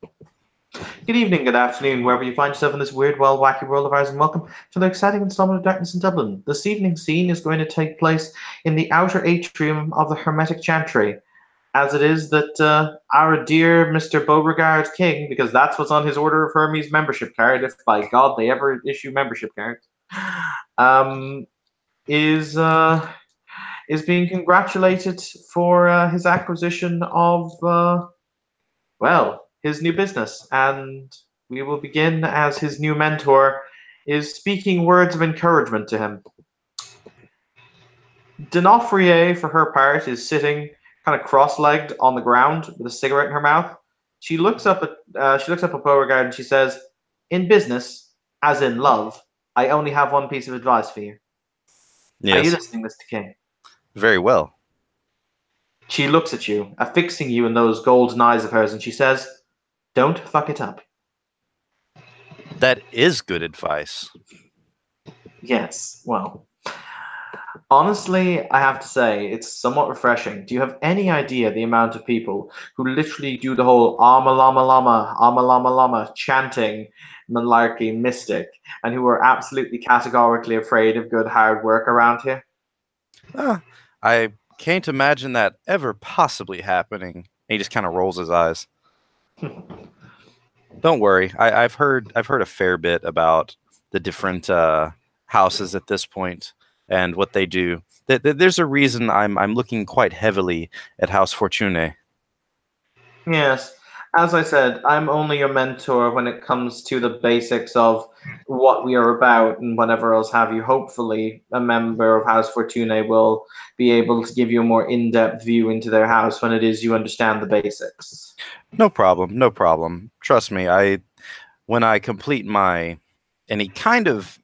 Good evening, good afternoon, wherever you find yourself in this weird, wild, wacky world of ours, and welcome to the exciting installment of Darkness in Dublin. This evening's scene is going to take place in the outer atrium of the Hermetic Chantry, as it is that our dear Mr. Beauregard King, because that's what's on his Order of Hermes membership card, if by God they ever issue membership cards, um, is being congratulated for his acquisition of well, his new business, and we will begin as his new mentor is speaking words of encouragement to him. Denofrier, for her part, is sitting kind of cross-legged on the ground with a cigarette in her mouth. She looks up at Beauregard and she says, "In business, as in love, I only have one piece of advice for you. Are you Yes, listening, Mr. King?" very well. She looks at you, affixing you in those golden eyes of hers, and she says, "Don't fuck it up." That is good advice. Yes, well, honestly, I have to say, it's somewhat refreshing. Do you have any idea the amount of people who literally do the whole ama lama lama chanting malarkey mystic and who are absolutely categorically afraid of good hard work around here? Ah, I can't imagine that ever possibly happening. And he just kind of rolls his eyes. Don't worry. I've heard a fair bit about the different houses at this point and what they do. There's a reason I'm looking quite heavily at House Fortune. Yes. As I said, I'm only your mentor when it comes to the basics of what we are about and whatever else have you. Hopefully, a member of House Fortune will be able to give you a more in-depth view into their house when it is you understand the basics. No problem, no problem. Trust me. When I complete my, and he kind of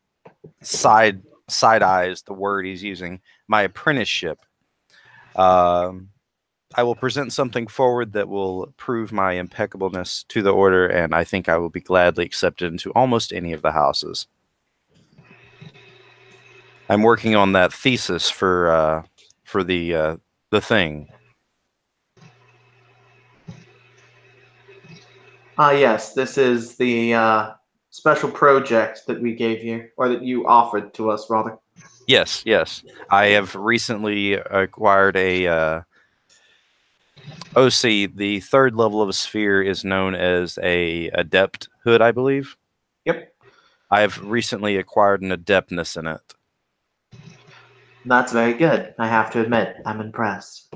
side eyes the word he's using, my apprenticeship. Um, I will present something forward that will prove my impeccableness to the order, and I think I will be gladly accepted into almost any of the houses. I'm working on that thesis for the thing. Ah, yes, this is the special project that we gave you, or that you offered to us, rather. Yes, yes. I have recently acquired a OC. The third level of a sphere is known as a adept hood, I believe. Yep, I have recently acquired an adeptness in it. that's very good. I have to admit, I'm impressed.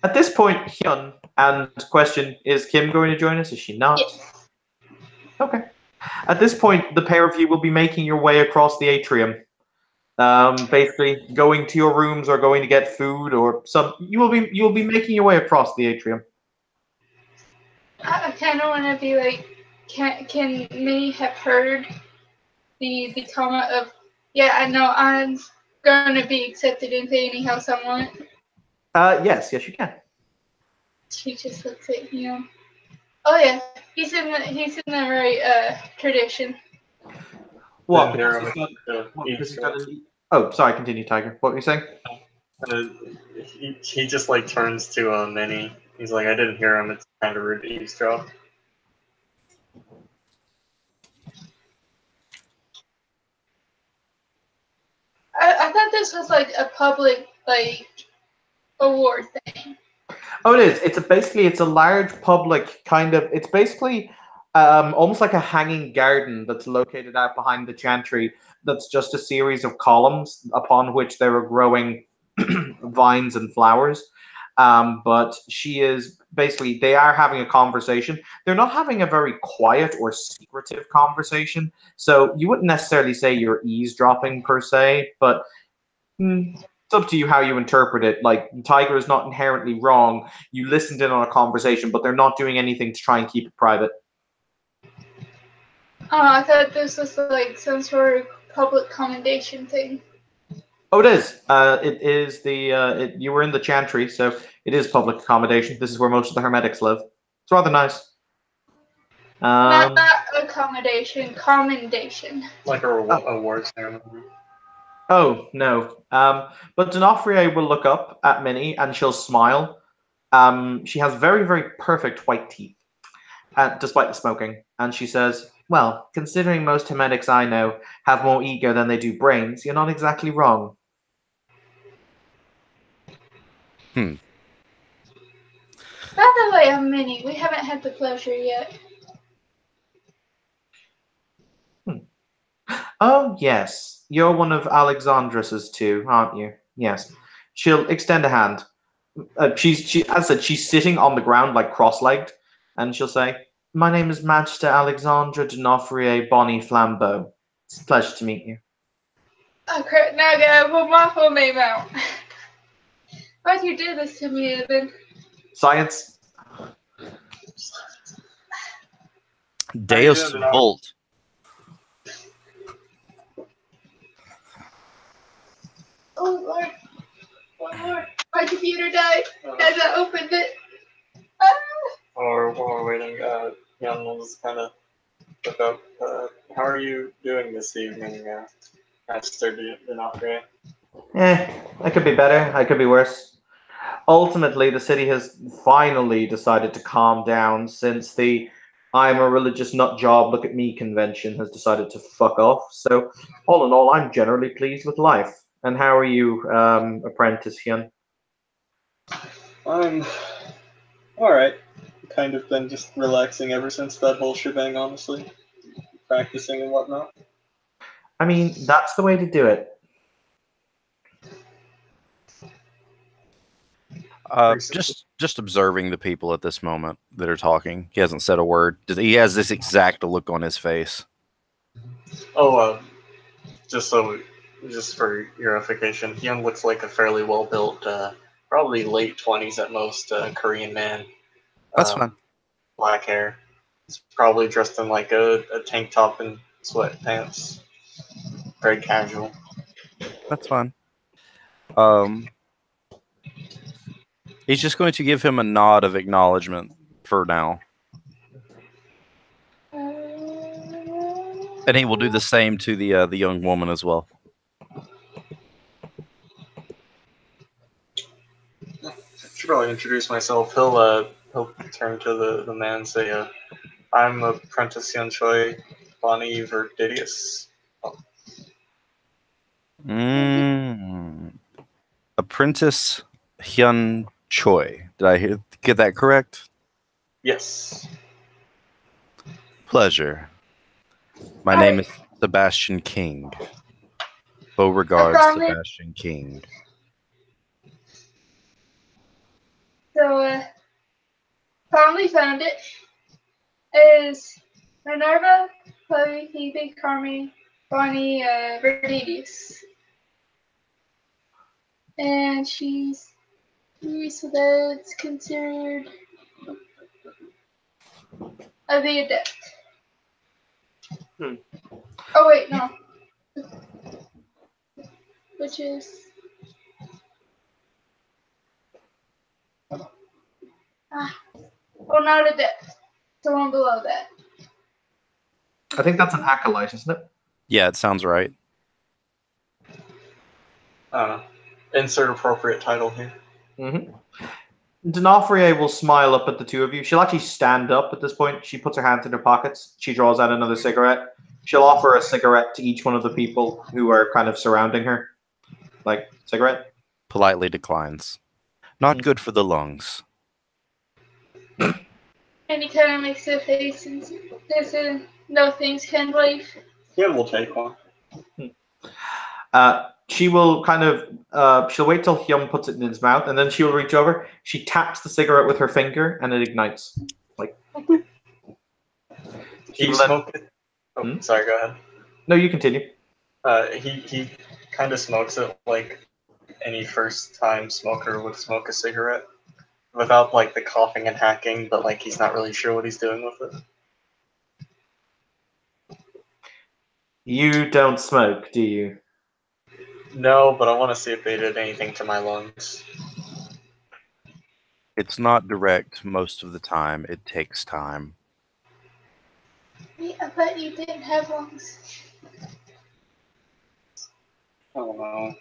At this point, Hyun, and question, is Kim going to join us? Is she not? Yes. Okay. At this point, the pair of you will be making your way across the atrium. Basically, going to your rooms or going to get food or some. You will be making your way across the atrium. I kind of want to be like, can Minnie have heard the comment of, yeah, I know I'm going to be accepted into any house I want. Yes, you can. She just looks at him. Oh yeah, he's in the right tradition. What? Didn't hear Because him he's got. What? Because he's got eavesdrop. an. Oh, sorry. Continue, Tiger. What were you saying? Uh, he just like turns to Minnie. He's like, I didn't hear him. It's kind of rude to eavesdrop. I thought this was like a public like award thing. Oh, it is. It's a large public kind of. It's basically almost like a hanging garden that's located out behind the chantry. That's just a series of columns upon which there are growing vines and flowers. But she is basically they are having a conversation. They're not having a very quiet or secretive conversation. So you wouldn't necessarily say you're eavesdropping per se, but it's up to you how you interpret it. Like Tiger is not inherently wrong. You listened in on a conversation, but they're not doing anything to try and keep it private. Oh, I thought this was like some sort of public commendation thing. Oh, it is. It is the. You were in the chantry, so it is public accommodation. This is where most of the hermetics live. It's rather nice. Not Um, accommodation, commendation. Like a oh, award ceremony. oh, no. But D'Onofrio will look up at Minnie and she'll smile. She has very, very perfect white teeth, despite the smoking. And she says, "Well, considering most Hermetics I know have more ego than they do brains, you're not exactly wrong." By the way, I'm Minnie. We haven't had the pleasure yet. Oh, yes. You're one of Alexandra's too, aren't you? Yes. She'll extend a hand. As I said, she's sitting on the ground, like cross-legged, and she'll say, "My name is Magister Alexandra D'Onofrier Bonnie Flambeau. It's a pleasure to meet you." Oh crap, now I gotta pull my full name out. Why'd you do this to me, Evan? Science. Deus Volt. Oh Lord. Oh Lord. My computer died as I opened it. Ah. Or while we're waiting, Young will just kind of look up. How are you doing this evening, Master D'Onofrio? I could be better. I could be worse. Ultimately, the city has finally decided to calm down since the "I'm a religious nut job, look at me" convention has decided to fuck off. So, all in all, I'm generally pleased with life. And how are you, Apprentice Hyun? I'm alright. Kind of been just relaxing ever since that whole shebang, honestly. Practicing and whatnot. I mean, that's the way to do it. Just observing the people at this moment that are talking. He hasn't said a word. He has this exact look on his face. Oh, just for your edification, Hyun looks like a fairly well-built, probably late 20s at most, Korean man. That's fine. Black hair. He's probably dressed in like a tank top and sweatpants. Very casual. That's fine. He's just going to give him a nod of acknowledgement for now. And he will do the same to the young woman as well. Should probably introduce myself. He'll turn to the man and say, "I'm Apprentice Hyun Choi, Bonnie Verdidius." Apprentice Hyun Choi. Did I get that correct? Yes. Pleasure. My name is Sebastian King. Beauregard Sebastian King. So, finally found it. Is Minerva, Chloe, Phoebe, Carmi, Bonnie, Verdidius. And she's so that's considered the adept. Oh wait, no. Which is not adept. The one below that. I think that's an acolyte, isn't it? Yeah, it sounds right. Insert appropriate title here. Mm-hmm. D'Onofrio will smile up at the two of you. She'll actually stand up at this point. She puts her hands in her pockets. She draws out another cigarette. She'll offer a cigarette to each one of the people who are kind of surrounding her. Like, cigarette? Politely declines. Not good for the lungs. And he kind of makes a face and says, "No thanks, can wait." Yeah, we'll take one. She will kind of, she'll wait till Hyun puts it in his mouth, and then she'll reach over. She taps the cigarette with her finger, and it ignites. Like, he smoked it. Oh, sorry, go ahead. No, you continue. He kind of smokes it like any first-time smoker would smoke a cigarette, without like the coughing and hacking, but like he's not really sure what he's doing with it. You don't smoke, do you? No, but I want to see if they did anything to my lungs. It's not direct most of the time. It takes time. I bet you didn't have lungs. Oh no.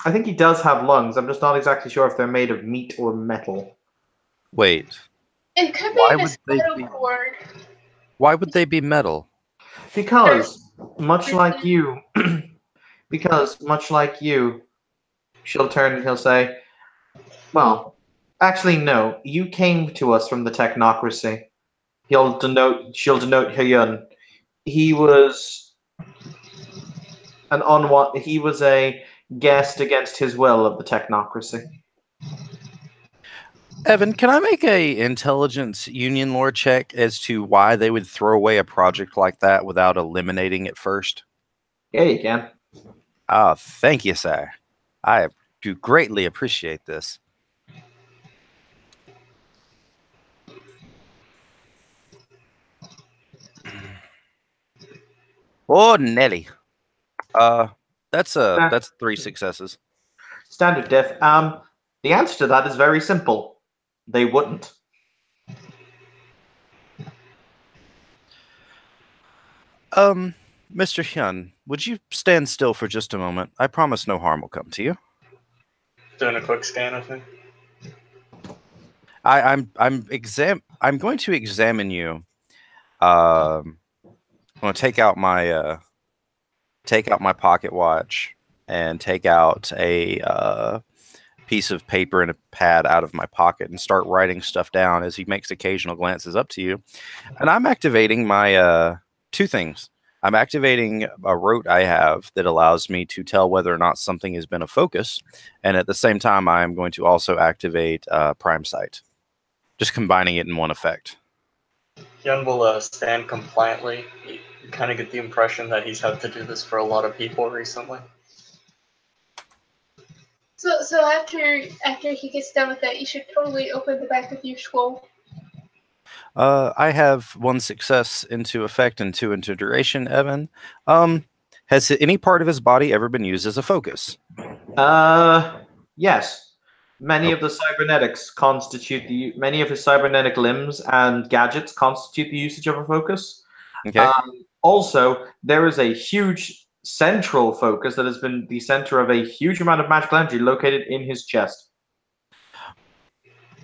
I think he does have lungs. I'm just not exactly sure if they're made of meat or metal. Wait, It could be why in a would they spinal be? cord. Why would they be metal? Because, much like you, she'll turn and he'll say, well, actually, no. You came to us from the technocracy. She'll denote Hyun. He was he was a guest against his will of the technocracy. Evan, can I make a intelligence union lore check as to why they would throw away a project like that without eliminating it first? Yeah, you can. Ah, thank you, sir. I do greatly appreciate this. Oh, Nelly. That's 3 successes. Standard diff. The answer to that is very simple. They wouldn't. Mr. Hyun, would you stand still for just a moment? I promise no harm will come to you. Doing a quick scan of him. I'm going to examine you. I'm going to take out my pocket watch and take out a piece of paper and a pad out of my pocket and start writing stuff down as he makes occasional glances up to you. And I'm activating my 2 things. I'm activating a rote I have that allows me to tell whether or not something has been a focus. And at the same time, I'm going to also activate Prime Sight. Just combining it in one effect. Hyun will stand compliantly. You kind of get the impression that he's had to do this for a lot of people recently. So after he gets done with that, you should totally open the back of your skull. I have 1 success into effect and 2 into duration, Evan. Has any part of his body ever been used as a focus? Yes. Many of the cybernetics many of his cybernetic limbs and gadgets constitute the usage of a focus. Okay. Also, there is a huge central focus that has been the center of a huge amount of magical energy located in his chest.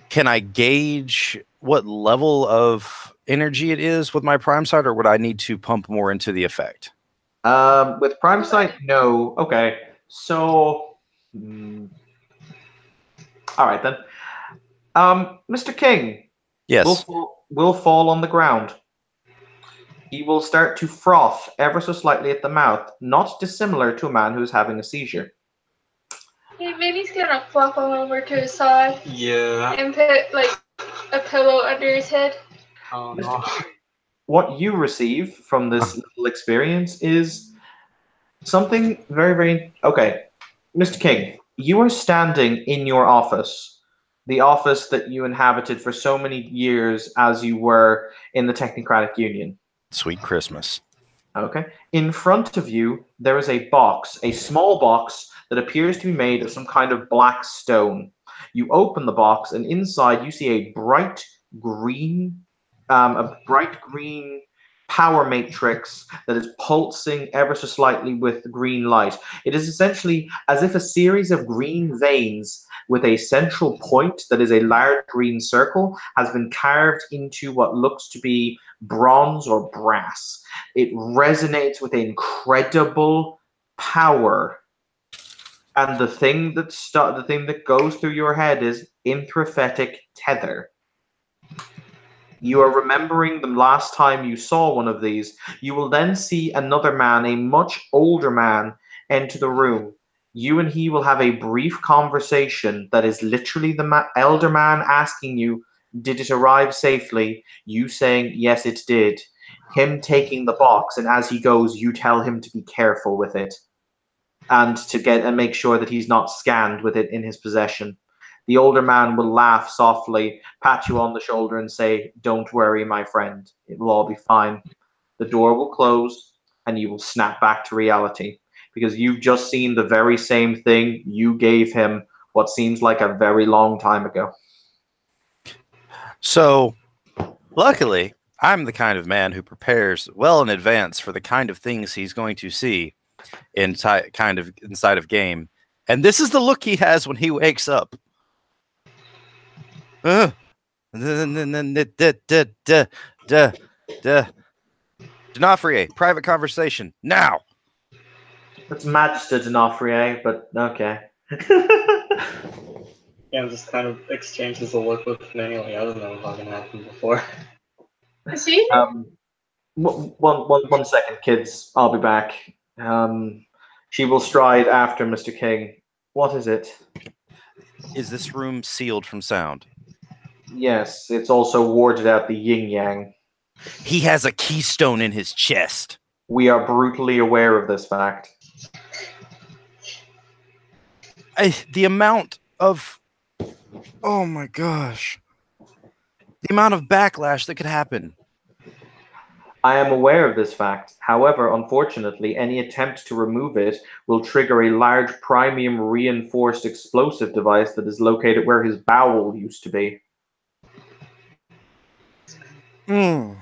Can I gauge what level of energy it is with my Prime Sight, or would I need to pump more into the effect? With Prime Sight, no. Okay. So, all right then. Mr. King. Yes. Will fall on the ground. He will start to froth ever so slightly at the mouth, not dissimilar to a man who's having a seizure. Hey, maybe he's gonna flop all over to his side Yeah. and put like a pillow under his head. Oh no. What you receive from this little experience is something very, very... Okay, Mr. King, you are standing in your office, the office that you inhabited for so many years as you were in the Technocratic Union. Sweet Christmas. Okay. In front of you, there is a box, a small box that appears to be made of some kind of black stone. You open the box, and inside you see a bright green power matrix that is pulsing ever so slightly with green light. It is essentially as if a series of green veins with a central point that is a large green circle has been carved into what looks to be bronze or brass. It resonates with incredible power. And the thing that goes through your head is introthetic tether. You are remembering the last time you saw one of these. You will then see another man, a much older man, enter the room. You and he will have a brief conversation that is literally the elder man asking you, did it arrive safely? You saying, yes, it did. Him taking the box, and as he goes, you tell him to be careful with it and to make sure that he's not scanned with it in his possession. The older man will laugh softly, pat you on the shoulder, and say, don't worry, my friend. It will all be fine. The door will close, and you will snap back to reality, because you've just seen the very same thing you gave him what seems like a very long time ago. So, luckily, I'm the kind of man who prepares well in advance for the kind of things he's going to see inside of game. And this is the look he has when he wakes up. D'Onofrio, private conversation now. That's Magister D'Onofrio, but okay. And just kind of exchanges a look with Manly. I don't know how that happened before. Is he? One second, kids. I'll be back. She will stride after Mr. King. What is it? Is this room sealed from sound? Yes, it's also warded out the yin yang. He has a keystone in his chest. We are brutally aware of this fact. The amount of... Oh my gosh. The amount of backlash that could happen. I am aware of this fact. However, unfortunately, any attempt to remove it will trigger a large premium reinforced explosive device that is located where his bowel used to be. Hmm.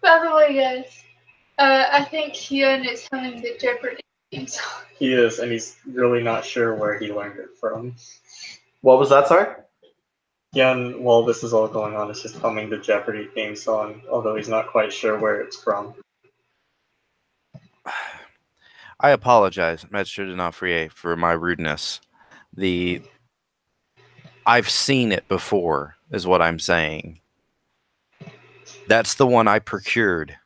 By the way, guys, I think Hyun is humming the Jeopardy theme song. He is, and he's really not sure where he learned it from. What was that, sorry? Hyun, while this is all going on, is just humming the Jeopardy theme song, although he's not quite sure where it's from. I apologize, Maître D'Onofrio, for my rudeness. I've seen it before, is what I'm saying. That's the one I procured.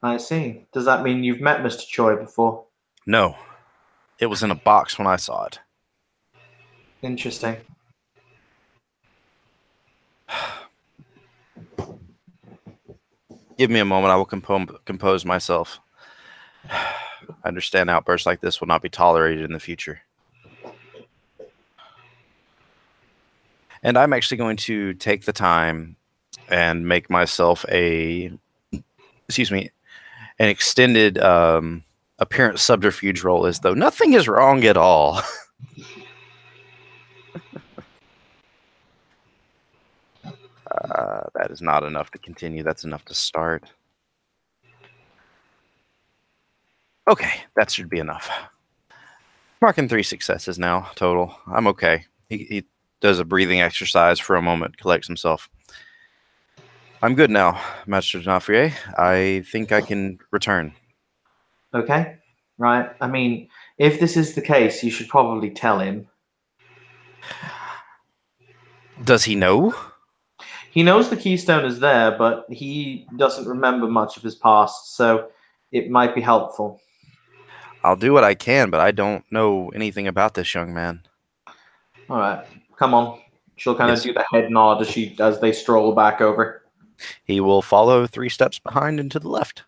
I see. Does that mean you've met Mr. Choi before? No. It was in a box when I saw it. Interesting. Give me a moment. I will compose myself. I understand outbursts like this will not be tolerated in the future. And I'm actually going to take the time and make myself an extended apparent subterfuge roll as though nothing is wrong at all. That is not enough to continue. That's enough to start. Okay, that should be enough. Marking 3 successes now, total. I'm okay. He does a breathing exercise for a moment, collects himself. I'm good now, Master D'Onofrio. I think I can return. Okay. Right. I mean, if this is the case, you should probably tell him. Does he know? He knows the keystone is there, but he doesn't remember much of his past, so it might be helpful. I'll do what I can, but I don't know anything about this young man. All right. Come on. She'll kind of Yes. do the head nod as they stroll back over. He will follow 3 steps behind and to the left.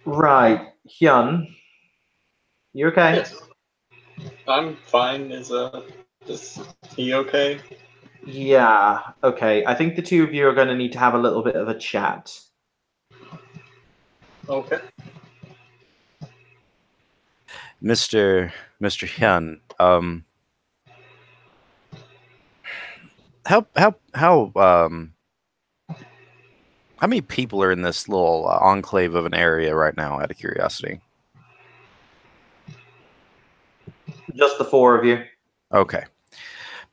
Right. Hyun, you okay? Yes. I'm fine. Is he okay? Yeah. Okay. I think the two of you are going to need to have a little bit of a chat. Okay. Mr. Hyun, how many people are in this little enclave of an area right now, out of curiosity? Just the 4 of you. Okay.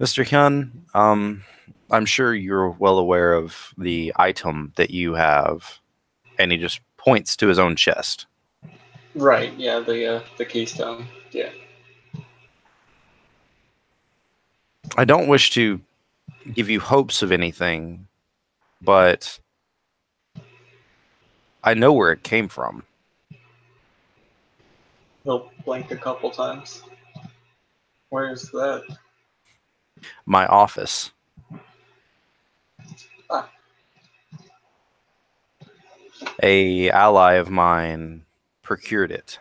Mr. Hyun, I'm sure you're well aware of the item that you have, and he just points to his own chest. Right. Yeah. The keystone. Yeah. I don't wish to give you hopes of anything, but I know where it came from. He'll blink a couple times. Where's that? My office. Ah. A ally of mine procured it.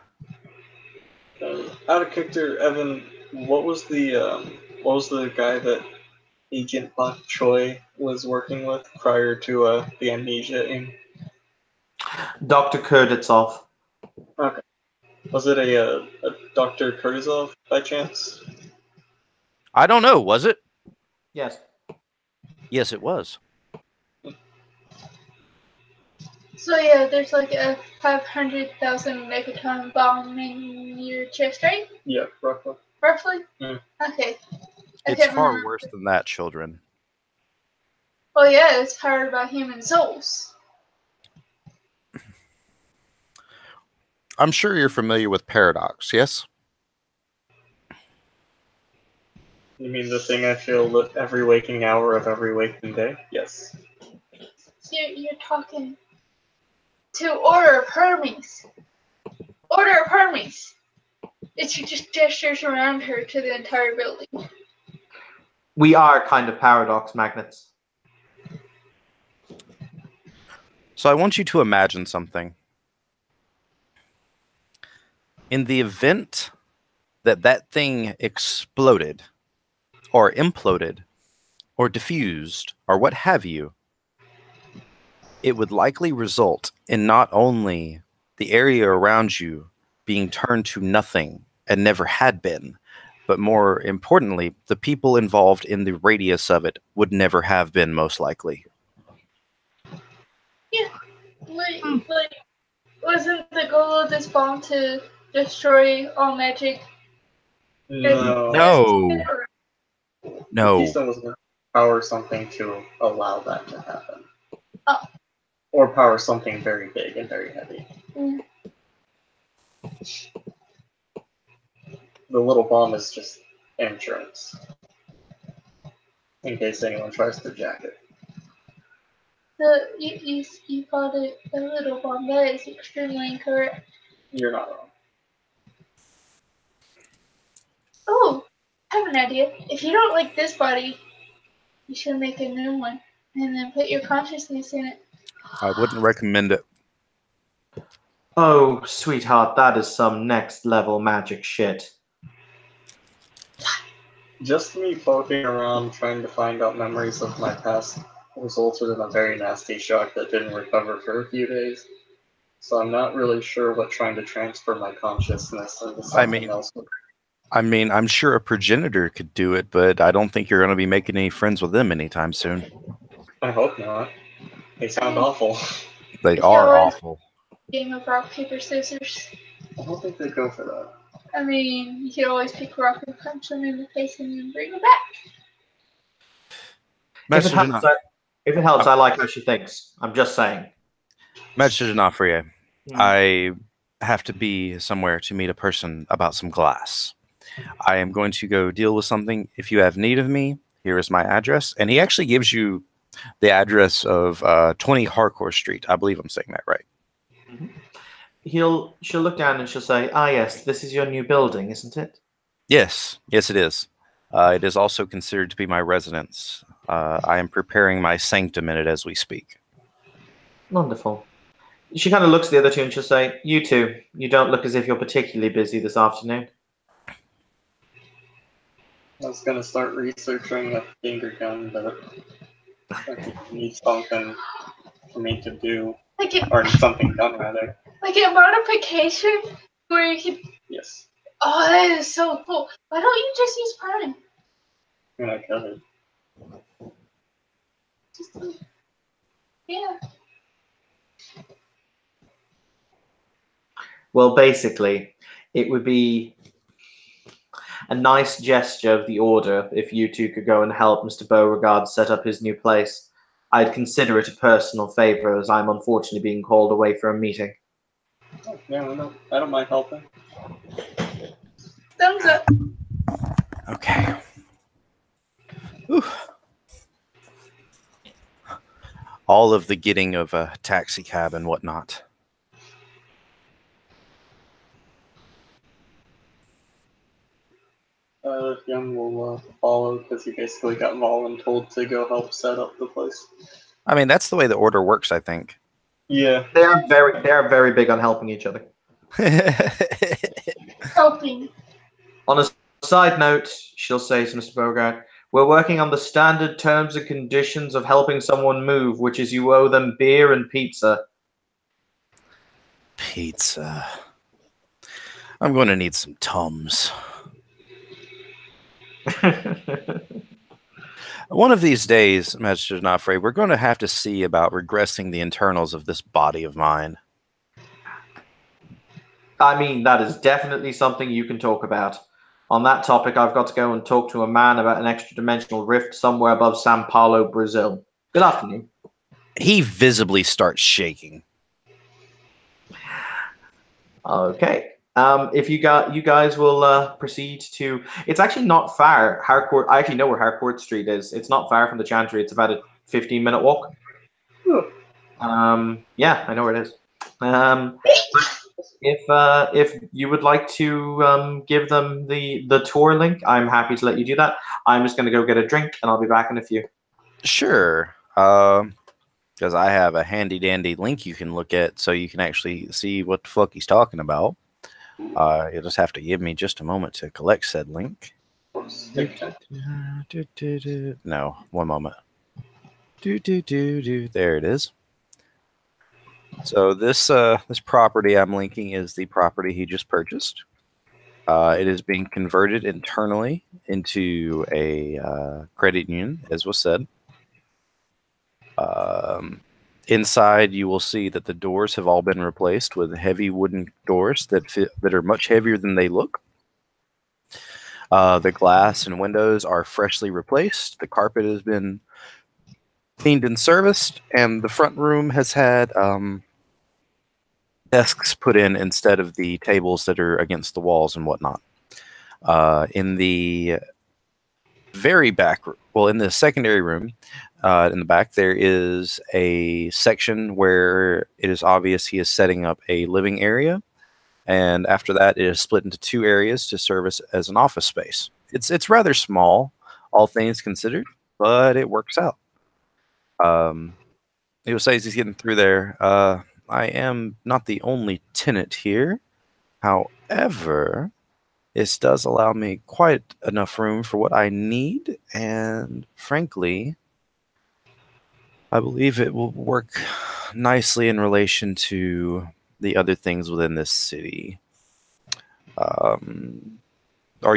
Out of character, Evan. What was the guy that Agent Bok Choi was working with prior to the amnesia in? Dr. Kurditsov. Okay. Was it a Dr. Kurtizov by chance? I don't know, was it? Yes. Yes, it was. So yeah, there's like a 500,000 megaton bomb in your chest, right? Yeah, roughly. Roughly? Mm. Okay. I It's can't far remember. worse than that, children. Oh yeah, it's powered by human souls. I'm sure you're familiar with Paradox, yes? You mean the thing I feel every waking hour of every waking day? Yes. You're talking to Order of Hermes. Order of Hermes. She just gestures around her to the entire building. We are kind of paradox magnets. So I want you to imagine something. In the event that that thing exploded, or imploded, or diffused, or what have you, it would likely result in not only the area around you being turned to nothing and never had been, but more importantly, the people involved in the radius of it would never have been, most likely. Yeah, like wasn't the goal of this bomb to destroy all magic? No. No. The No. Keystone was going to power something to allow that to happen. Oh. Or power something very big and very heavy. Mm. The little bomb is just insurance. In case anyone tries to jack it. You called it a little bomb. That is extremely incorrect. You're not wrong. Oh, I have an idea. If you don't like this body, you should make a new one and then put your consciousness in it. I wouldn't recommend it. Oh, sweetheart, that is some next level magic shit. Just me poking around trying to find out memories of my past resulted in a very nasty shock that didn't recover for a few days. So I'm not really sure what trying to transfer my consciousness into something else would. I mean, I'm sure a progenitor could do it, but I don't think you're going to be making any friends with them anytime soon. I hope not. They sound awful. They It's are always- awful. Game of rock, paper, scissors. I don't think they go for that. I mean, you could always pick a rock and punch them in the face and then bring them back. If Message it helps, I like how she thinks. I'm just saying. Message Nafrie. I have to be somewhere to meet a person about some glass. I am going to go deal with something. If you have need of me, here is my address. And he actually gives you the address of 20 Harcourt Street. I believe I'm saying that right. Mm-hmm. She'll look down and she'll say, "Ah, yes, this is your new building, isn't it?" Yes, it is. It is also considered to be my residence. I am preparing my sanctum in it as we speak. Wonderful. She kind of looks at the other two and she'll say, "You two, you don't look as if you're particularly busy this afternoon." I was gonna start researching a finger gun, but I need something for me to do, or something done rather. Like a modification where you can. Yes. Oh, that is so cool. Why don't you just use Prime? And I could. Yeah. Well, basically, it would be a nice gesture of the order if you two could go and help Mr. Beauregard set up his new place. I'd consider it a personal favor, as I'm unfortunately being called away for a meeting. Oh, yeah, I don't mind helping. Thumbs up. Okay. Whew. All of the getting of a taxi cab and whatnot. Young will follow because he basically got voluntold to go help set up the place. I mean, that's the way the order works, I think. Yeah. They are very big on helping each other. Helping. On a side note, she'll say to Mr. Beauregard, "We're working on the standard terms and conditions of helping someone move, which is you owe them beer and pizza." Pizza. I'm going to need some Tums. One of these days, Master Nafre, we're going to have to see about regressing the internals of this body of mine. I mean, that is definitely something you can talk about. On that topic, I've got to go and talk to a man about an extra-dimensional rift somewhere above Sao Paulo, Brazil. Good afternoon. He visibly starts shaking. Okay. If you guys will proceed to, it's actually not far. Harcourt. I actually know where Harcourt Street is. It's not far from the Chantry. It's about a 15-minute walk. Yeah, I know where it is. If you would like to give them the tour link, I'm happy to let you do that. I'm just going to go get a drink, and I'll be back in a few. Sure. Because I have a handy dandy link you can look at so you can actually see what the fuck he's talking about. You'll just have to give me just a moment to collect said link. No, one moment. There it is. So this property I'm linking is the property he just purchased. It is being converted internally into a credit union, as was said. Inside, you will see that the doors have all been replaced with heavy wooden doors that are much heavier than they look. The glass and windows are freshly replaced. The carpet has been cleaned and serviced, and the front room has had desks put in instead of the tables that are against the walls and whatnot. In the very back, well, in the secondary room, in the back, there is a section where it is obvious he is setting up a living area, and after that, it is split into two areas to service as an office space. It's rather small, all things considered, but it works out. He says he's getting through there. I am not the only tenant here. However, this does allow me quite enough room for what I need, and frankly, I believe it will work nicely in relation to the other things within this city. Are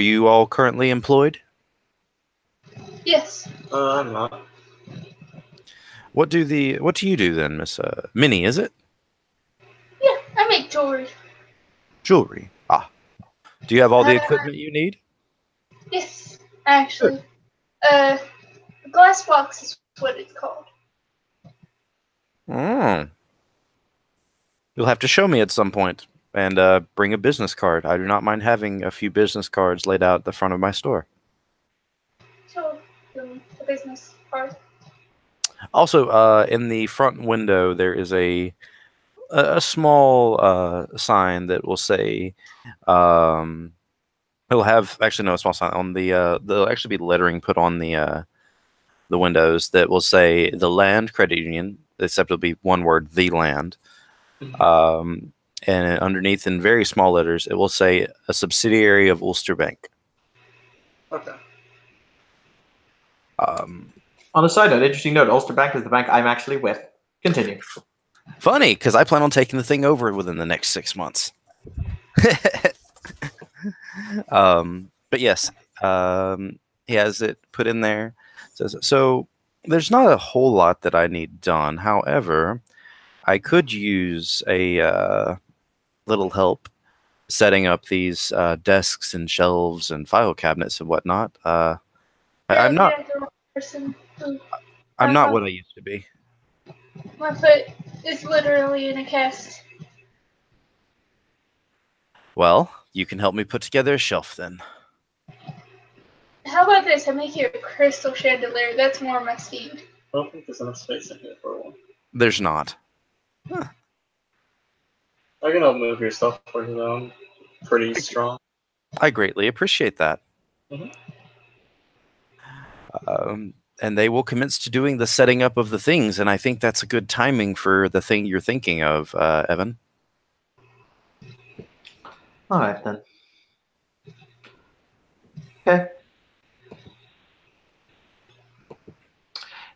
you all currently employed? Yes. I'm not. What do you do then, Miss Minnie? Is it Yeah, I make jewelry. jewelry? Ah, do you have all the equipment you need? Yes, actually. Glass box is what it's called. You'll have to show me at some point and bring a business card. I do not mind having a few business cards laid out at the front of my store. So, the business card. Also, in the front window, there is a small sign that will say, it'll have actually no a small sign on the there'll actually be lettering put on the windows that will say the Land Credit Union, except it'll be one word, the Land. And underneath in very small letters, it will say a subsidiary of Ulster Bank. Okay. On a side note, interesting note, Ulster Bank is the bank I'm actually with. Continue. Funny, because I plan on taking the thing over within the next 6 months. But yes, he has it put in there. So there's not a whole lot that I need done. However, I could use a little help setting up these desks and shelves and file cabinets and whatnot. I'm not. I'm not what I used to be. My foot is literally in a cast. Well, you can help me put together a shelf then. How about this? I make you a crystal chandelier. That's more my speed. I don't think there's enough space in here for one. There's not. I can help move your stuff for you, though. I'm pretty strong. I greatly appreciate that. And they will commence to doing the setting up of the things, and I think that's a good timing for the thing you're thinking of, Evan. All right, then. Okay.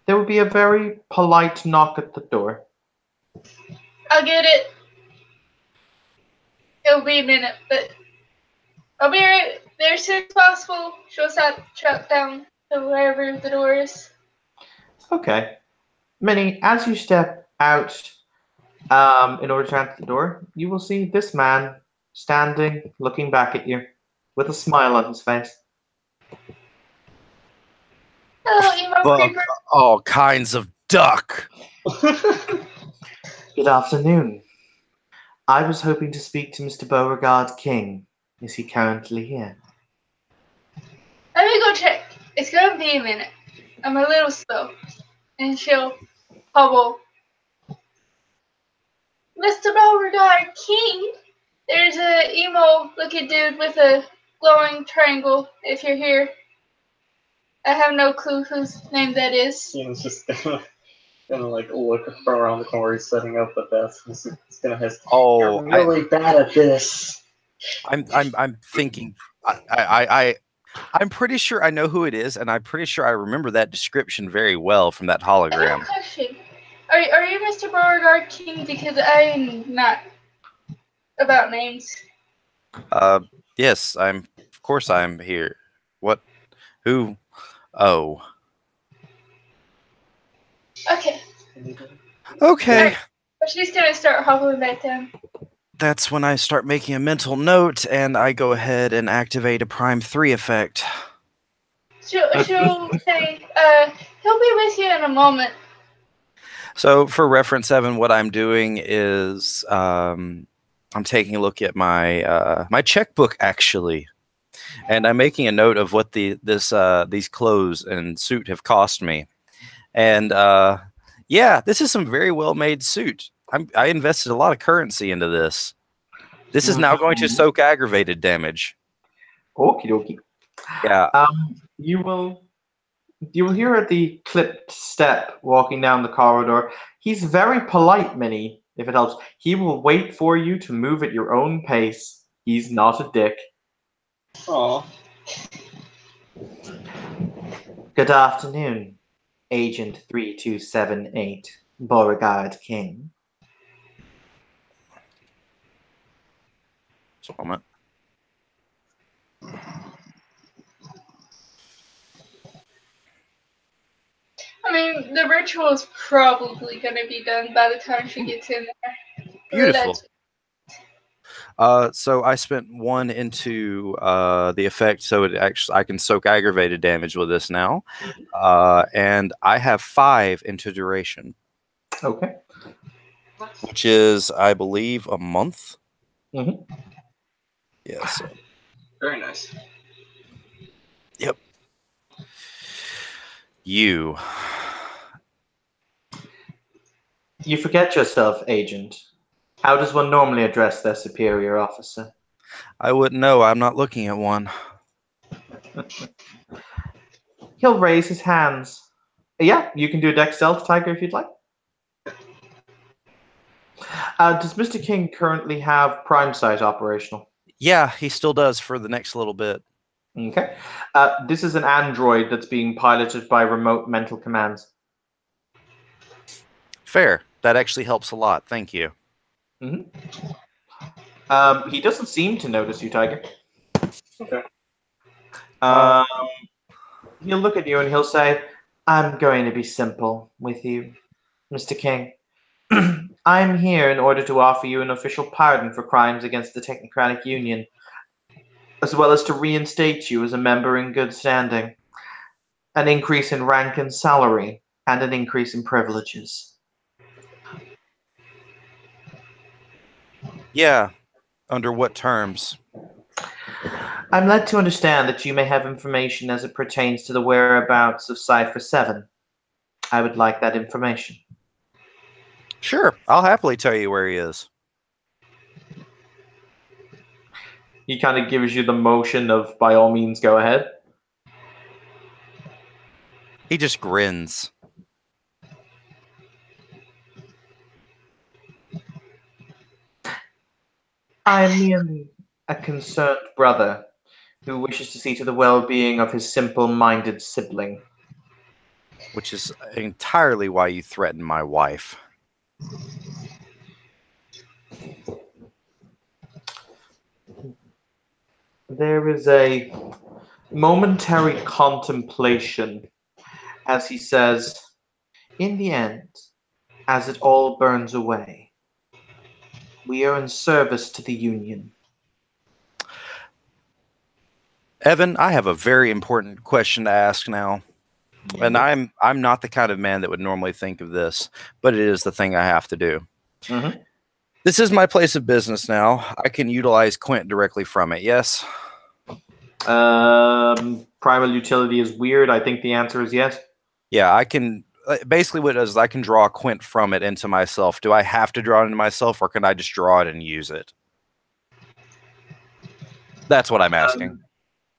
There will be a very polite knock at the door. I'll get it. It'll be a minute, but I'll be right there as soon as possible. She'll shut down So wherever the door is. Okay. Minnie, as you step out in order to enter the door, you will see this man standing, looking back at you with a smile on his face. Hello, emo Fuck creeper. all kinds of duck. Good afternoon. I was hoping to speak to Mr. Beauregard King. Is he currently here? Let me go check. It's gonna be a minute. I'm a little slow. And she'll hobble. Mr. Beauregard King, there's a emo looking dude with a glowing triangle if you're here. I have no clue whose name that is. Ian's just gonna like look from around the corner. He's setting up the desk. He's gonna hesitate. Oh, You're really bad at this. I'm thinking. I'm pretty sure I know who it is, and I'm pretty sure I remember that description very well from that I have a hologram. question. Are you Mr. Beauregard King? Because I'm not about names. Yes, of course I'm here. What? Who? Oh. Okay. Okay. But she's gonna start hobbling back down. That's when I start making a mental note, and I go ahead and activate a Prime 3 effect. She'll say, he'll be with you in a moment. So, for reference, Evan, what I'm doing is I'm taking a look at my my checkbook actually, and I'm making a note of what these clothes and suit have cost me. And yeah, this is some very well made suit. I invested a lot of currency into this. This is now going to soak aggravated damage. Okie dokie. Yeah. You will hear at the clipped step walking down the corridor. He's very polite, Minnie, if it helps. He will wait for you to move at your own pace. He's not a dick. Aw. Good afternoon, Agent 3278, Beauregard King. Just a moment. I mean, the ritual is probably gonna be done by the time she gets in there. Beautiful. So I spent 1 into the effect, so I can soak aggravated damage with this now, and I have 5 into duration. Okay. Which is, I believe, a month. Mm-hmm. Yes. Very nice. Yep. You forget yourself, Agent. How does one normally address their superior officer? I wouldn't know. I'm not looking at one. He'll raise his hands. Yeah, you can do a dex stealth, Tiger, if you'd like. Does Mr. King currently have Prime Sight operational? Yeah, he still does for the next little bit. Okay. This is an android that's being piloted by remote mental commands. Fair. That actually helps a lot. Thank you. Mm-hmm. He doesn't seem to notice you, Tiger. Okay. He'll look at you and he'll say, I'm going to be simple with you, Mr. King. I'm here in order to offer you an official pardon for crimes against the Technocratic Union, as well as to reinstate you as a member in good standing, an increase in rank and salary, and an increase in privileges. Yeah. Under what terms? I'm led to understand that you may have information as it pertains to the whereabouts of Cypher 7. I would like that information. Sure. I'll happily tell you where he is. He kind of gives you the motion of, by all means, go ahead. He just grins. I am merely a concerned brother who wishes to see to the well-being of his simple-minded sibling. Which is entirely why you threatened my wife. There is a momentary contemplation as he says, "In the end, as it all burns away, we are in service to the Union." Evan, I have a very important question to ask now. And I'm not the kind of man that would normally think of this, but it is the thing I have to do. Mhm. This is my place of business now. I can utilize Quint directly from it, yes? Primal utility is weird. I think the answer is yes. Yeah, I can. Basically, what it does is I can draw Quint from it into myself. Do I have to draw it into myself, or can I just draw it and use it? That's what I'm asking.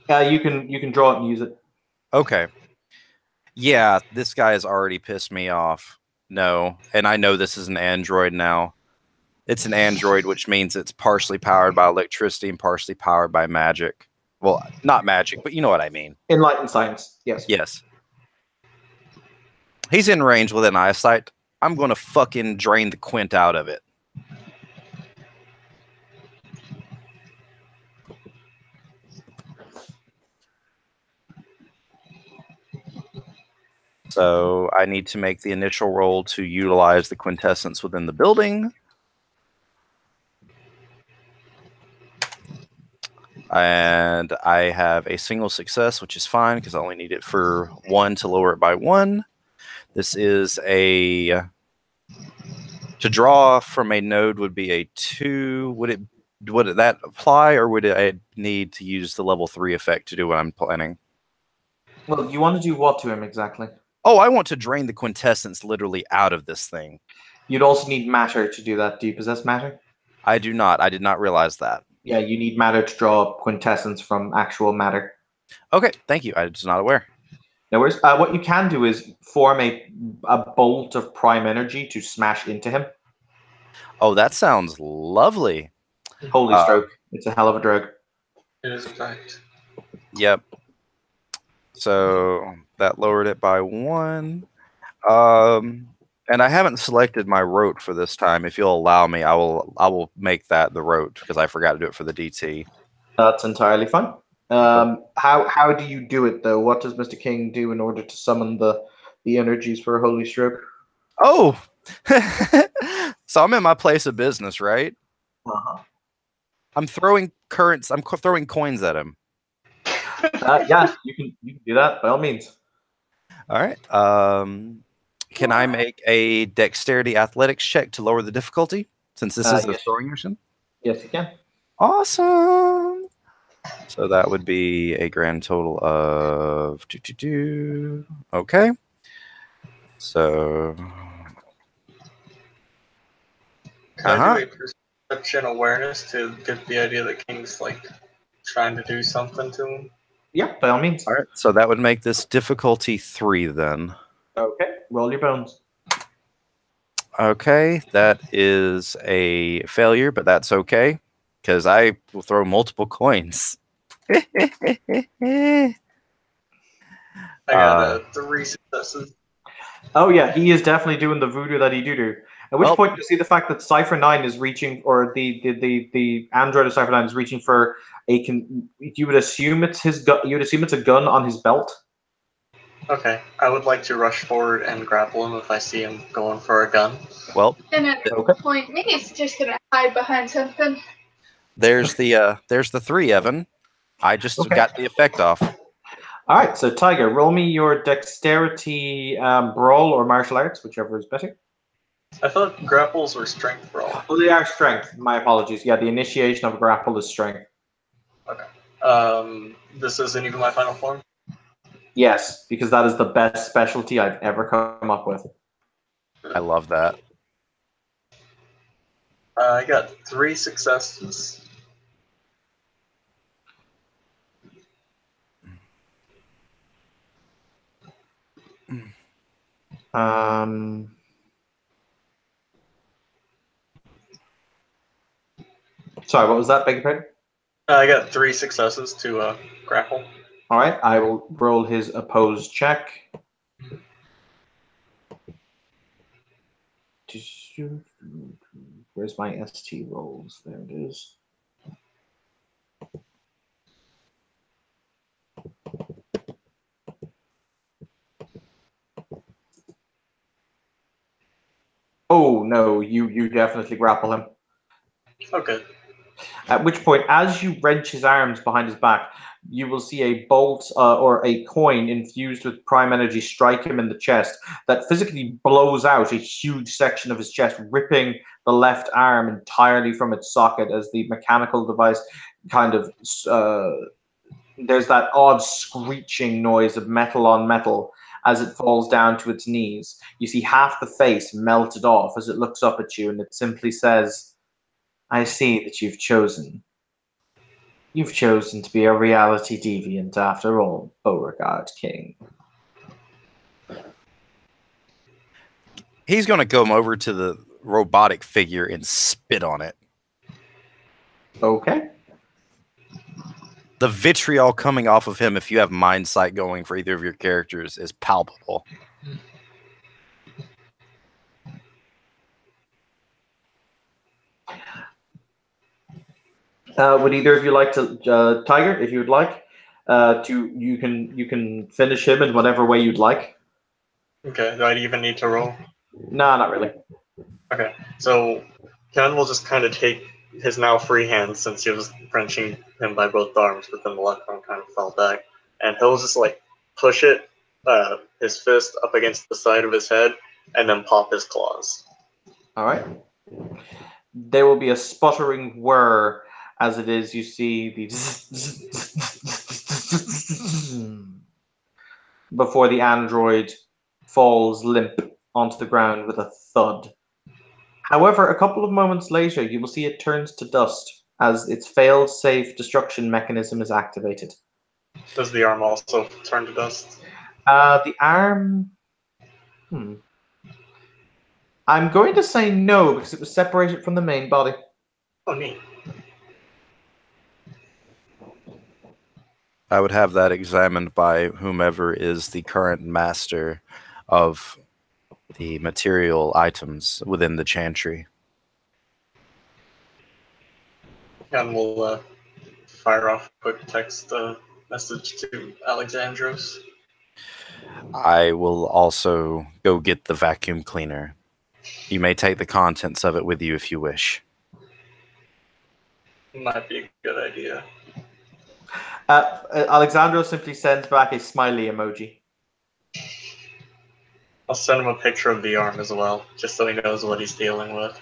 You can draw it and use it. Okay. Yeah, this guy has already pissed me off. No, and I know this is an android now. It's an android, which means it's partially powered by electricity and partially powered by magic. Well, not magic, but you know what I mean. Enlightened science. Yes. Yes. He's in range within eyesight. I'm going to fucking drain the Quint out of it. So I need to make the initial roll to utilize the quintessence within the building. And I have a single success, which is fine because I only need it for 1 to lower it by 1. This is a... To draw from a node would be a 2. Would that apply, or would I need to use the level 3 effect to do what I'm planning? Well, you want to do what to him exactly? Oh, I want to drain the quintessence literally out of this thing. You'd also need matter to do that. Do you possess matter? I do not. I did not realize that. Yeah, you need matter to draw quintessence from actual matter. Okay, thank you. I was not aware. No worries. What you can do is form a bolt of prime energy to smash into him. Oh, that sounds lovely. Holy stroke. It's a hell of a drug. It is a fact. Yep. So that lowered it by 1. And I haven't selected my rote for this time. If you'll allow me, I will make that the rote because I forgot to do it for the DT. That's entirely fine. How do you do it though? What does Mr. King do in order to summon the energies for a holy stroke? Oh, so I'm in my place of business, right? Uh-huh. I'm throwing currents. I'm throwing coins at him. Yeah, you can do that by all means. All right. Can I make a dexterity athletics check to lower the difficulty since this is a Yes. throwing mission? Yes, you can. Awesome. So that would be a grand total of 2. Okay. So Can I do a perception awareness to get the idea that King's like trying to do something to him? Yeah, by all means. all right. So that would make this difficulty 3 then. Okay, roll your bones. Okay, that is a failure, but that's okay because I will throw multiple coins. I got 3 successes. Oh yeah, he is definitely doing the voodoo that he do. At which Well- point you see the fact that Cypher 9 is reaching, or the android of Cypher 9 is reaching for you would assume it's his gun. You would assume it's a gun on his belt. Okay, I would like to rush forward and grapple him if I see him going for a gun. Well, And at this Okay. point, maybe it's just gonna hide behind something. there's the 3, Evan. I just Okay. got the effect off. All right, so Tiger, roll me your dexterity brawl or martial arts, whichever is better. I thought grapples were strength brawl. Oh, they are strength. My apologies. Yeah, the initiation of a grapple is strength. This isn't even my final form. Yes, because that is the best specialty I've ever come up with. I love that. I got 3 successes. Sorry, what was that? Beg your pardon? I got 3 successes to grapple. All right, I will roll his opposed check. Where's my ST rolls? There it is. Oh no, you definitely grapple him. Okay. At which point, as you wrench his arms behind his back, you will see a bolt or a coin infused with prime energy strike him in the chest that physically blows out a huge section of his chest, ripping the left arm entirely from its socket as the mechanical device kind of. There's that odd screeching noise of metal on metal as it falls down to its knees. You see half the face melted off as it looks up at you, and it simply says, I see that you've chosen. You've chosen to be a reality deviant after all, Beauregard King. He's going to come over to the robotic figure and spit on it. Okay. The vitriol coming off of him, if you have mind sight going for either of your characters, is palpable. Would either of you like to, Tiger, if you would like, you can finish him in whatever way you'd like. Okay. Do I even need to roll? Nah, not really. Okay. So Ken will just kind of take his now free hand, since he was wrenching him by both arms, but then the left arm kind of fell back, and he'll just like push it, his fist up against the side of his head, and then pop his claws. All right. There will be a sputtering whir as it is. You see the before the android falls limp onto the ground with a thud. However, a couple of moments later, you will see it turns to dust as its fail-safe destruction mechanism is activated. Does the arm also turn to dust? The arm. I'm going to say no because it was separated from the main body. Oh, neat. I would have that examined by whomever is the current master of the material items within the chantry. And we'll fire off a quick text message to Alexandros. I will also go get the vacuum cleaner. You may take the contents of it with you if you wish. Might be a good idea. Alexandro simply sends back a smiley emoji. I'll send him a picture of the arm as well, just so he knows what he's dealing with.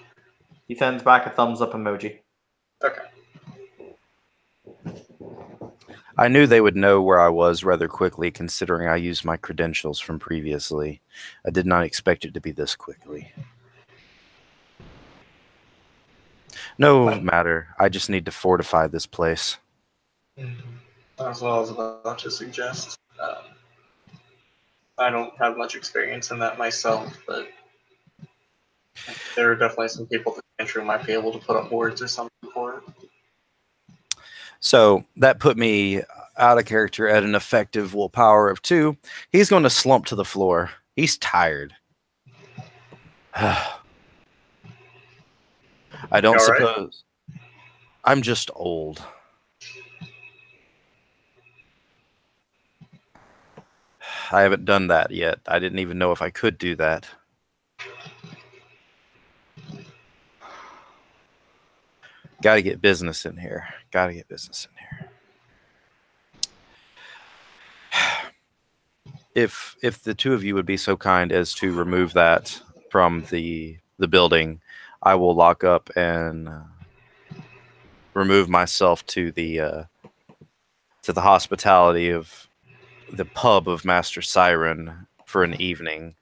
He sends back a thumbs up emoji. Okay. I knew they would know where I was rather quickly, considering I used my credentials from previously. I did not expect it to be this quickly. No matter. I just need to fortify this place. That's what I was about to suggest. I don't have much experience in that myself, but there are definitely some people at the country who might be able to put up words or something for it. So that put me out of character at an effective willpower of 2. He's going to slump to the floor. He's tired. I don't suppose. Right? I'm just old. I haven't done that yet. I didn't even know if I could do that. Got to get business in here. Got to get business in here. If the two of you would be so kind as to remove that from the building, I will lock up and remove myself to the hospitality of the pub of Master Siren for an evening.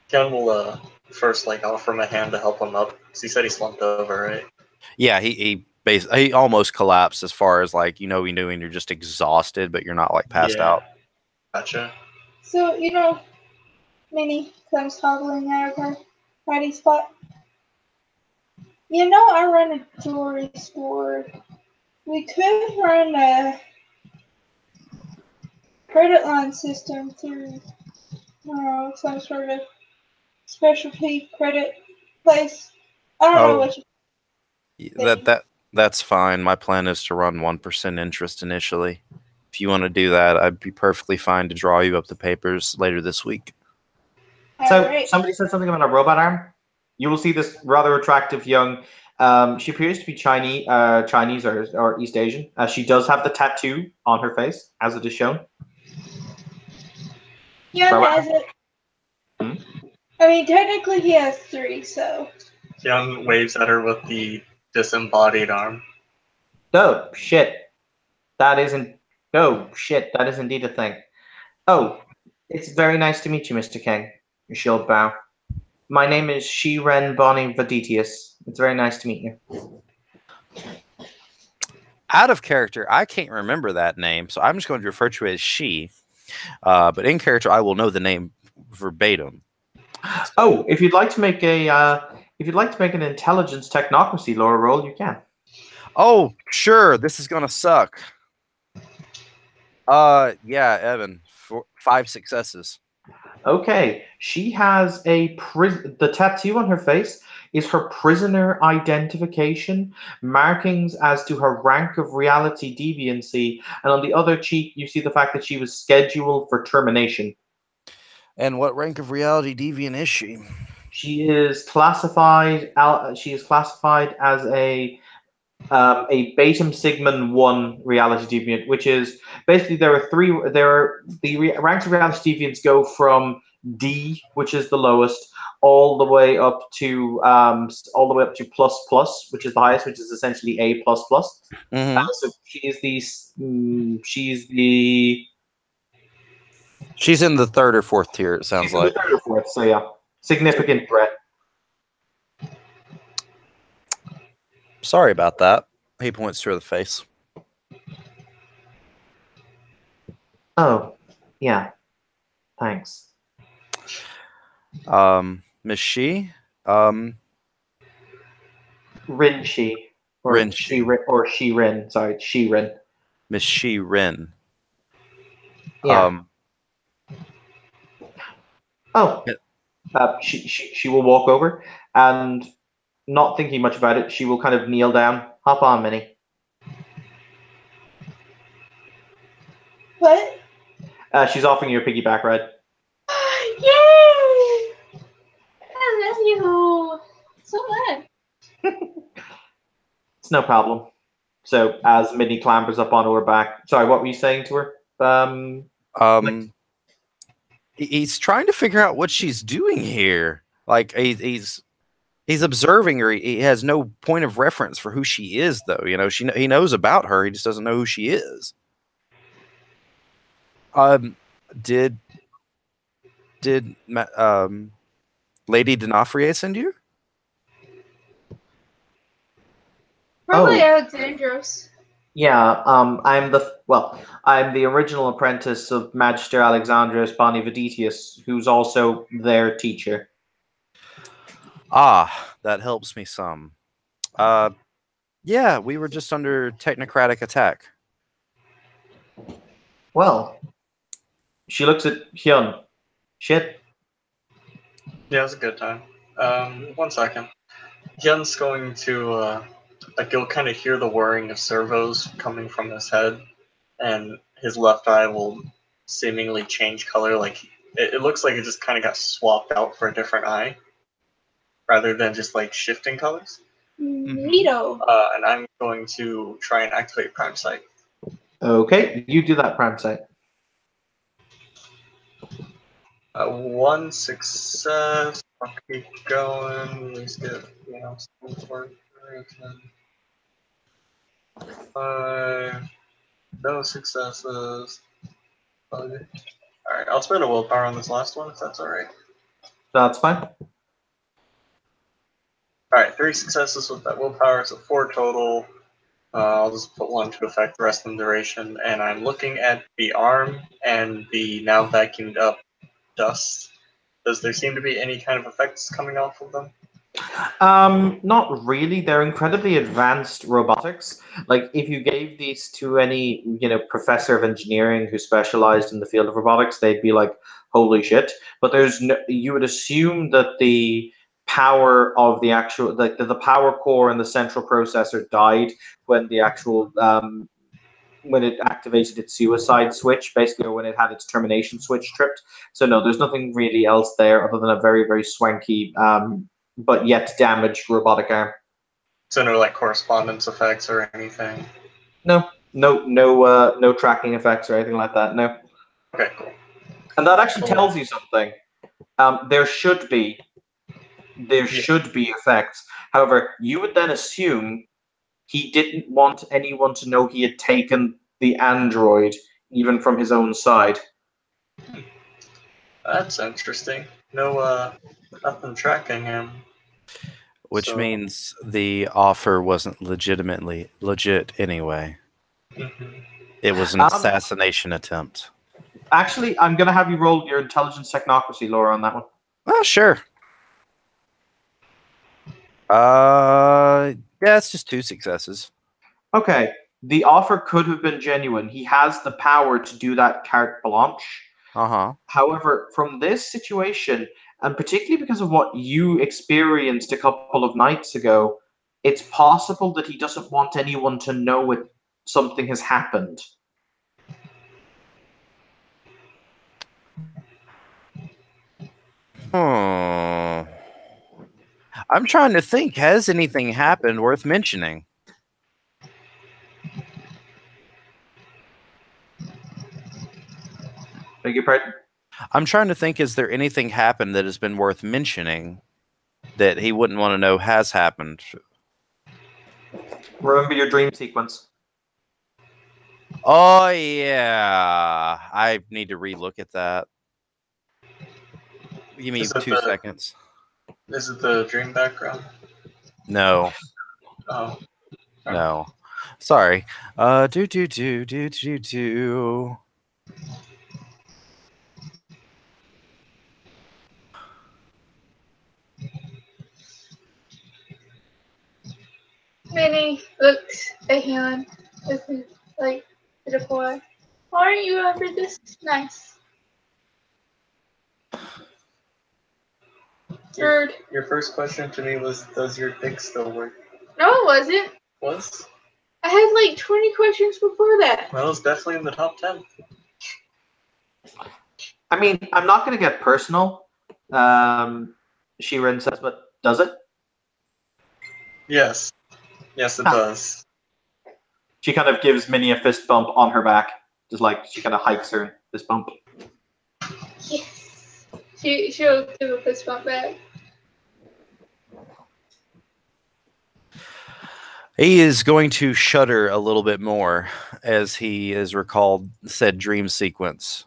Ken will first offer him a hand to help him up, because he said he slumped over, right? Yeah, he almost collapsed as far as he knew and you're just exhausted, but you're not passed out. Gotcha. So, Minnie comes hobbling out of her hiding spot. I run a jewelry store. We could run a credit line system through, some sort of specialty credit place. I don't know what you think. That's fine. My plan is to run 1% interest initially. if you want to do that, I'd be perfectly fine to draw you up the papers later this week. So Alright. somebody said something about a robot arm. You will see this rather attractive young. She appears to be Chinese or East Asian. She does have the tattoo on her face, as it is shown. Hyun Robot. has it. Hmm? I mean, technically he has 3, so. Hyun waves at her with the disembodied arm. Oh shit, that isn't. Oh shit, that is indeed a thing. Oh, it's very nice to meet you, Mr. King. She'll bow. My name is Shiren Bonnie Vaditius. It's very nice to meet you. Out of character, I can't remember that name, so I'm just going to refer to it as she. But in character, I will know the name verbatim. Oh, if you'd like to make an intelligence technocracy lore roll, you can. Oh, sure. This is gonna suck. Yeah, Evan. 5 successes. Okay, she has the tattoo on her face is her prisoner identification, markings as to her rank of reality deviancy, and on the other cheek you see the fact that she was scheduled for termination. And what rank of reality deviant is she? She is classified. She is classified as a Batum Sigmund 1 reality deviant, which is basically ranks of reality deviants go from D, which is the lowest, all the way up to plus plus, which is the highest, which is essentially A plus plus. Mm-hmm. So she's in the 3rd or 4th tier. It sounds like. the 3rd or 4th. So yeah, significant threat. Sorry about that. He points to her face. Oh, yeah. Thanks. Miss She? Rinshi. Or Rinshi. Shirin. Sorry, Shirin. Miss She Rin. Yeah. She will walk over and, not thinking much about it, she will kind of kneel down. Hop on, Minnie. What? She's offering you a piggyback ride. Yay! That's you. So much. It's no problem. So as Minnie clambers up onto her back. Sorry, what were you saying to her? He's trying to figure out what she's doing here. Like he's observing her. He has no point of reference for who she is, though. You know, he knows about her. He just doesn't know who she is. Did Lady D'Onofrio send you? Probably Alexandros. Yeah, I'm the original apprentice of Magister Alexandros Bonnie Vaditius, who's also their teacher. Ah, that helps me some. Yeah, we were just under technocratic attack. Well, she looks at Hyun. Shit. Yeah, it was a good time. 1 second. Hyun's going to, you'll kind of hear the whirring of servos coming from his head, and his left eye will seemingly change color. Like, it looks like it just kind of got swapped out for a different eye, rather than just, like, shifting colors. Neato. And I'm going to try and activate Prime Sight. Okay, you do that, Prime Sight. 1 success. I'll keep going. Let's get, some sort of 5. No successes. Okay. Alright, I'll spend a willpower on this last one if that's alright. That's fine. Alright, 3 successes with that willpower, so 4 total. I'll just put 1 to affect the rest of the duration, and I'm looking at the arm and the now vacuumed up dust. Does there seem to be any kind of effects coming off of them? Not really. They're incredibly advanced robotics. Like, if you gave these to any, professor of engineering who specialized in the field of robotics, they'd be like, holy shit. But you would assume that the power of the actual, like the power core and the central processor died when the actual when it activated its suicide switch, basically, or when it had its termination switch tripped. So no, there's nothing really else there other than a very, very swanky, but yet damaged robotic arm. So no like correspondence effects or anything. No tracking effects or anything like that. No. Okay, cool. And that actually Cool. tells you something. There should be effects. However, you would then assume he didn't want anyone to know he had taken the android, even from his own side. That's interesting. No, nothing tracking him. Which So- means the offer wasn't legit anyway. Mhm. It was an assassination attempt. Actually, I'm going to have you roll your intelligence technocracy, Laura, on that one. Oh, sure. Yeah, it's just 2 successes. Okay. The offer could have been genuine. He has the power to do that carte blanche. Uh-huh. However, from this situation, and particularly because of what you experienced a couple of nights ago, it's possible that he doesn't want anyone to know something has happened. I'm trying to think. Has anything happened worth mentioning? Beg your pardon? I'm trying to think. Is there anything happened that has been worth mentioning that he wouldn't want to know has happened? Remember your dream sequence. Oh, yeah. I need to relook at that. Give me Is it 2 seconds. Is it the dream background? No. Oh. No. Sorry. Do. Minnie looks at him with his, like, pitiful eye. Why aren't you ever this nice? Rude. Your first question to me was, does your dick still work? No, it wasn't. Was? I had like 20 questions before that. Well, it's definitely in the top 10. I mean, I'm not going to get personal, Shirin says, but does it? Yes. Yes, it does. She kind of gives Minnie a fist bump on her back. Just like she kind of hikes her fist bump. Yes. She'll give a fist bump back. He is going to shudder a little bit more as he is recalled said dream sequence.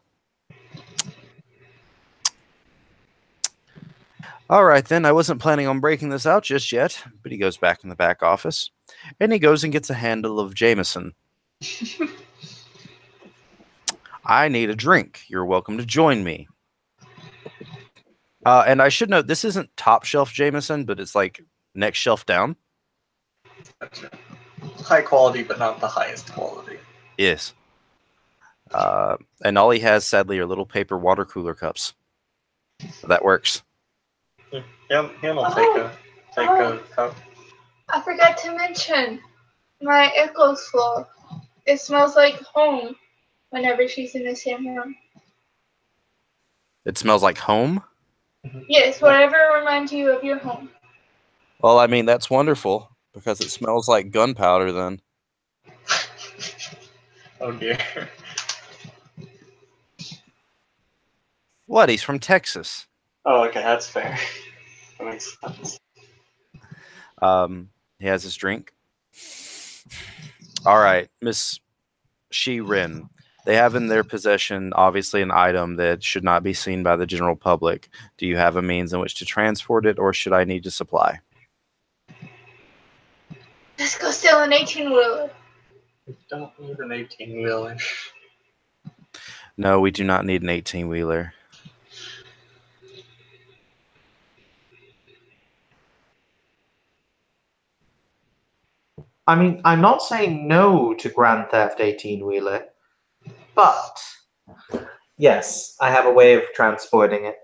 All right, then. I wasn't planning on breaking this out just yet, but he goes back in the back office, and he goes and gets a handle of Jameson. I need a drink. You're welcome to join me. And I should note, this isn't top shelf Jameson, but it's like next shelf down. Gotcha. High quality, but not the highest quality. Yes. And all he has, sadly, are little paper water cooler cups. That works. He'll take a cup. I forgot to mention my Echo's floor. It smells like home whenever she's in the same room. It smells like home? Yes, whatever reminds you of your home. Well, I mean, that's wonderful, because it smells like gunpowder then. Oh dear. What? He's from Texas. Oh, okay, that's fair. That makes sense. He has his drink. All right, Miss Shirin. They have in their possession, obviously, an item that should not be seen by the general public. Do you have a means in which to transport it, or should I need to supply? Let's go steal an 18-wheeler. We don't need an 18-wheeler. No, we do not need an 18-wheeler. I mean, I'm not saying no to Grand Theft 18-wheeler, but yes, I have a way of transporting it.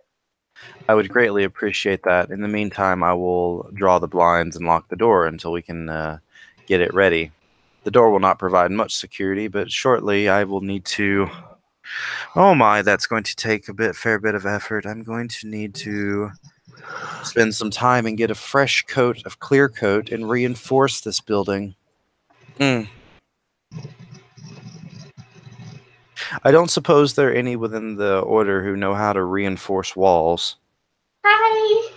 I would greatly appreciate that. In the meantime, I will draw the blinds and lock the door until we can get it ready. The door will not provide much security, but shortly I will need to... Oh my, that's going to take a fair bit of effort. I'm going to need to spend some time and get a fresh coat of clear coat and reinforce this building. I don't suppose there are any within the order who know how to reinforce walls. Hi.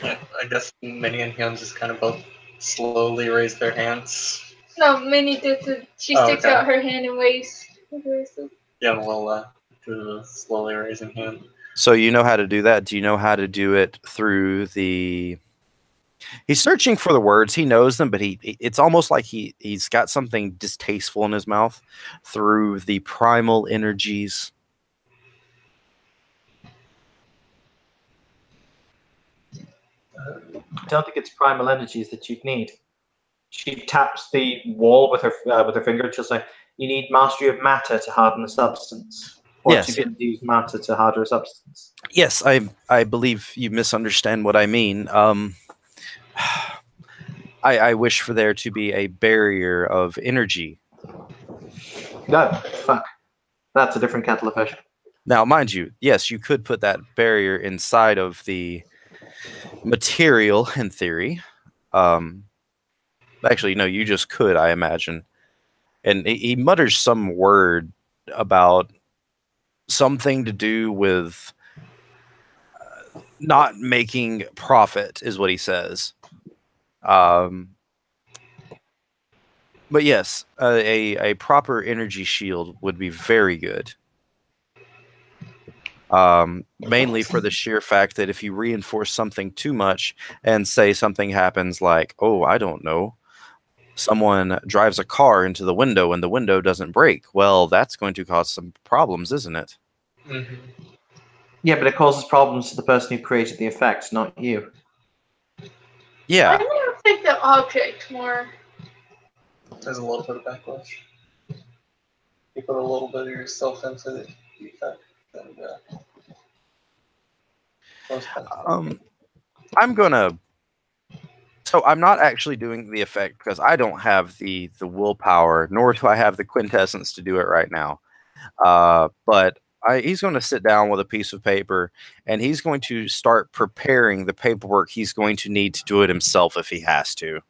Yeah, I guess Minnie and Hyun just kind of both slowly raise their hands. No, Minnie does it. She Oh, sticks okay. out her hand and waves. Yeah, well, do the slowly raising hand. So you know how to do that? Do you know how to do it through the... He's searching for the words. He knows them, but it's almost like he's got something distasteful in his mouth. Through the primal energies. I don't think it's primal energies that you'd need. She taps the wall with her finger, just like, you need mastery of matter to harden a substance. Or Yes. she didn't use matter to harden a substance. Yes, I believe you misunderstand what I mean. I wish for there to be a barrier of energy. No, fuck. That's a different kettle of fish. Now, mind you, yes, you could put that barrier inside of the material in theory. Actually, no, you just could, I imagine. And he mutters some word about something to do with not making profit, is what he says. But yes, a proper energy shield would be very good. Mainly for the sheer fact that if you reinforce something too much and say something happens like, oh, I don't know, someone drives a car into the window and the window doesn't break, well, that's going to cause some problems, isn't it? Mm-hmm. Yeah, but it causes problems to the person who created the effect, not you. Yeah. Why do you think the object more? There's a little bit of backlash. You put a little bit of yourself into the effect, and I'm gonna... So I'm not actually doing the effect because I don't have the willpower, nor do I have the quintessence to do it right now. But he's going to sit down with a piece of paper and he's going to start preparing the paperwork he's going to need to do it himself if he has to.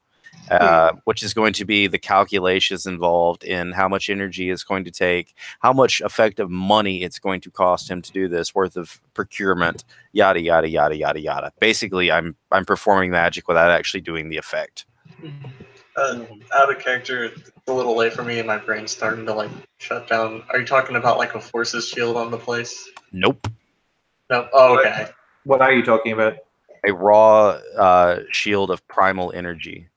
Which is going to be the calculations involved in how much energy it's going to take, how much effective money it's going to cost him to do this, worth of procurement, yada yada yada yada yada. Basically, I'm performing magic without actually doing the effect. Out of character, it's a little late for me, and my brain's starting to like shut down. Are you talking about like a forces shield on the place? Nope. No. Oh, okay. What are you talking about? A raw shield of primal energy.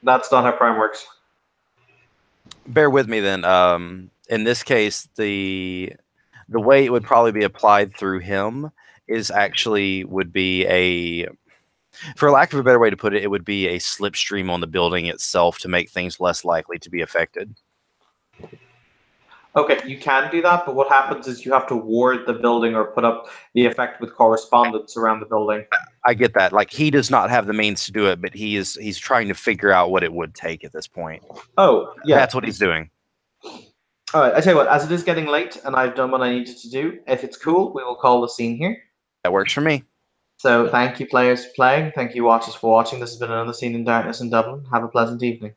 That's not how Prime works. Bear with me then. In this case, the way it would probably be applied through him is actually would be a, for lack of a better way to put it, it would be a slipstream on the building itself to make things less likely to be affected. Okay, you can do that, but what happens is you have to ward the building or put up the effect with correspondence around the building. I get that. Like, he does not have the means to do it, but he's trying to figure out what it would take at this point. Oh, yeah. That's what he's doing. All right, I tell you what, as it is getting late and I've done what I needed to do, if it's cool, we will call the scene here. That works for me. So thank you, players, for playing. Thank you, watchers, for watching. This has been another Scene in Darkness in Dublin. Have a pleasant evening.